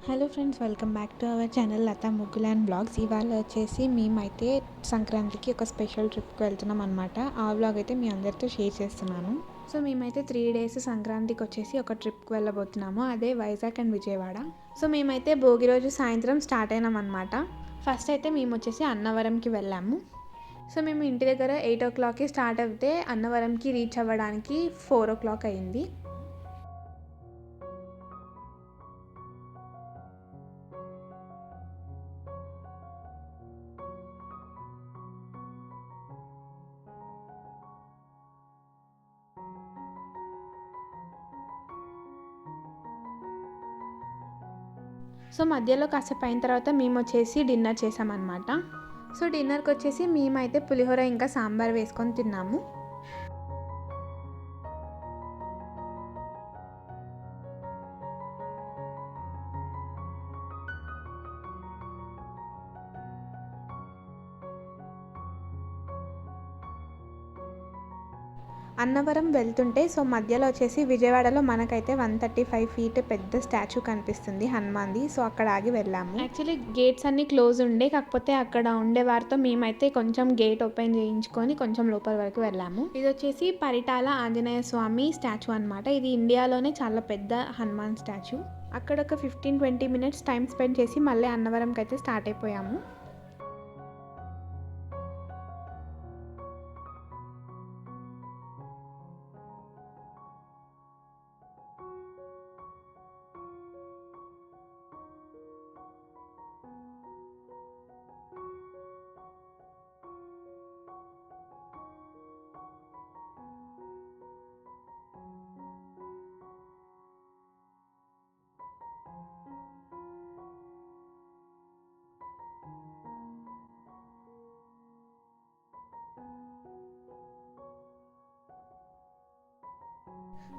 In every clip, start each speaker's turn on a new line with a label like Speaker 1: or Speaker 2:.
Speaker 1: Hello friends, welcome back to our channel Latha ముగ్గులు and blogs. ఇవాళ వచ్చేసి మేమైతే సంక్రాంతికి ఒక స్పెషల్ ట్రిప్కి వెళ్తున్నాం అనమాట. ఆ వ్లాగ్ అయితే మీ అందరితో షేర్ చేస్తున్నాను. సో మేమైతే 3 days సంక్రాంతికి వచ్చేసి ఒక ట్రిప్కి వెళ్ళబోతున్నాము. అదే వైజాగ్ అండ్ విజయవాడ. సో మేమైతే భోగి రోజు సాయంత్రం స్టార్ట్ అయినాం అనమాట. ఫస్ట్ అయితే మేము వచ్చేసి అన్నవరంకి వెళ్ళాము. సో మేము ఇంటి దగ్గర 8 o'clockకి స్టార్ట్ అయితే అన్నవరంకి రీచ్ అవ్వడానికి 4 o'clock అయింది. సో మధ్యలో కాసేపు అయిన తర్వాత మేము వచ్చేసి డిన్నర్ చేసామన్నమాట. సో డిన్నర్కి వచ్చేసి మేమైతే పులిహోర ఇంకా సాంబార్ వేసుకొని తిన్నాము. అన్నవరం వెళ్తుంటే సో మధ్యలో వచ్చేసి విజయవాడలో మనకైతే 135 feet పెద్ద స్టాచ్యూ కనిపిస్తుంది, హనుమాన్ది. సో అక్కడ ఆగి వెళ్ళాము. యాక్చువల్లీ గేట్స్ అన్నీ క్లోజ్ ఉండే, కాకపోతే అక్కడ ఉండే వారితో మేమైతే కొంచెం గేట్ ఓపెన్ చేయించుకొని కొంచెం లోపల వరకు వెళ్ళాము. ఇది వచ్చేసి పరిటాల ఆంజనేయ స్వామి స్టాచ్యూ అనమాట. ఇది ఇండియాలోనే చాలా పెద్ద హనుమాన్ స్టాచ్యూ. అక్కడ ఒక 15-20 minutes టైం స్పెండ్ చేసి మళ్ళీ అన్నవరంకి అయితే స్టార్ట్ అయిపోయాము.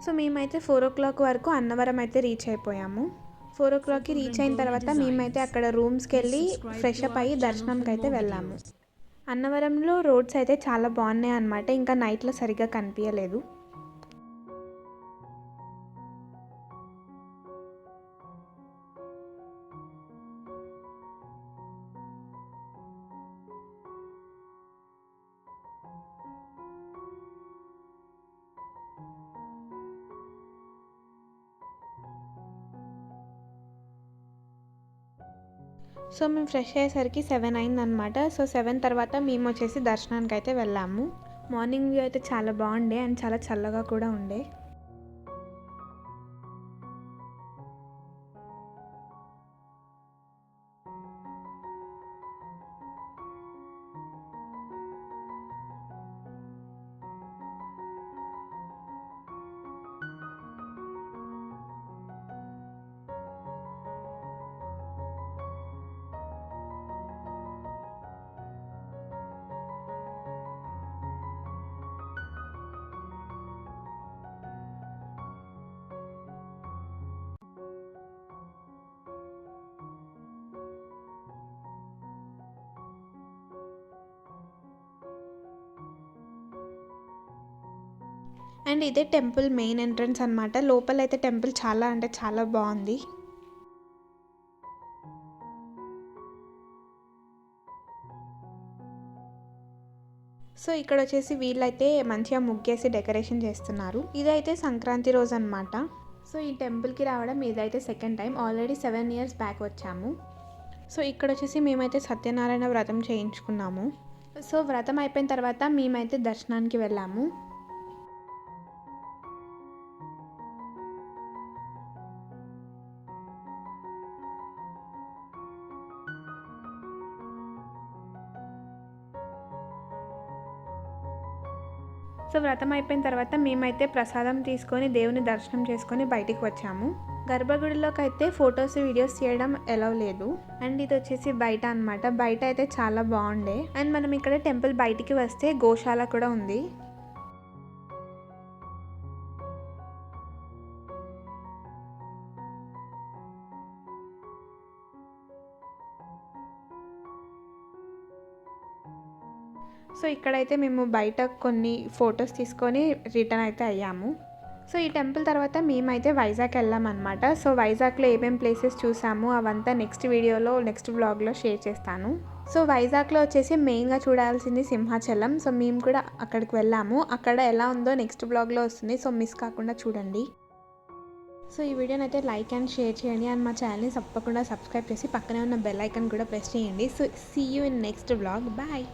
Speaker 1: సో మేమైతే 4 o'clock వరకు అన్నవరం అయితే రీచ్ అయిపోయాము. 4 o'clockకి రీచ్ అయిన తర్వాత మేమైతే అక్కడ రూమ్స్కి వెళ్ళి ఫ్రెష్ అప్ అయ్యి దర్శనంకి అయితే వెళ్ళాము. అన్నవరంలో రోడ్స్ అయితే చాలా బాగున్నాయి అన్నమాట. ఇంకా నైట్లో సరిగ్గా కనిపించలేదు. సో మేము ఫ్రెష్ అయ్యేసరికి 7 అయిందనమాట. సో 7 తర్వాత మేము వచ్చేసి దర్శనానికి అయితే వెళ్ళాము. మార్నింగ్ వ్యూ అయితే చాలా బాగుండే అండ్ చాలా చల్లగా కూడా ఉండే. అండ్ ఇదే టెంపుల్ మెయిన్ ఎంట్రన్స్ అనమాట. లోపలైతే టెంపుల్ చాలా అంటే చాలా బాగుంది. సో ఇక్కడ వచ్చేసి వీళ్ళైతే మంచిగా ముగ్గేసి డెకరేషన్ చేస్తున్నారు. ఇదైతే సంక్రాంతి రోజు అనమాట. సో ఈ టెంపుల్కి రావడం ఇదైతే second time. Already 7 years back వచ్చాము. సో ఇక్కడ వచ్చేసి మేమైతే సత్యనారాయణ వ్రతం చేయించుకున్నాము. సో వ్రతం అయిపోయిన తర్వాత మేమైతే దర్శనానికి వెళ్ళాము. సో వ్రతం అయిపోయిన తర్వాత మేమైతే ప్రసాదం తీసుకొని దేవుని దర్శనం చేసుకొని బయటికి వచ్చాము. గర్భగుడిలోకి అయితే ఫొటోస్ వీడియోస్ చేయడం ఎలౌ లేదు. అండ్ ఇది వచ్చేసి బయట అనమాట. బయట అయితే చాలా బాగుండే. అండ్ మనం ఇక్కడ టెంపుల్ బయటికి వస్తే గోశాల కూడా ఉంది. సో ఇక్కడైతే మేము బయట కొన్ని ఫొటోస్ తీసుకొని రిటర్న్ అయితే అయ్యాము. సో ఈ టెంపుల్ తర్వాత మేమైతే వైజాగ్ వెళ్ళామన్నమాట. సో వైజాగ్లో ఏమేమి ప్లేసెస్ చూసాము అవంతా నెక్స్ట్ వీడియోలో నెక్స్ట్ వ్లాగ్లో షేర్ చేస్తాను. సో వైజాగ్లో వచ్చేసి మెయిన్గా చూడాల్సింది సింహాచలం. సో మేము కూడా అక్కడికి వెళ్ళాము. అక్కడ ఎలా ఉందో నెక్స్ట్ వ్లాగ్లో వస్తుంది. సో మిస్ కాకుండా చూడండి. సో ఈ వీడియోని అయితే లైక్ అండ్ షేర్ చేయండి అండ్ మా ఛానల్ని తప్పకుండా సబ్స్క్రైబ్ చేసి పక్కనే ఉన్న బెల్ ఐకాన్ కూడా ప్రెస్ చేయండి. So see you in next vlog. Bye.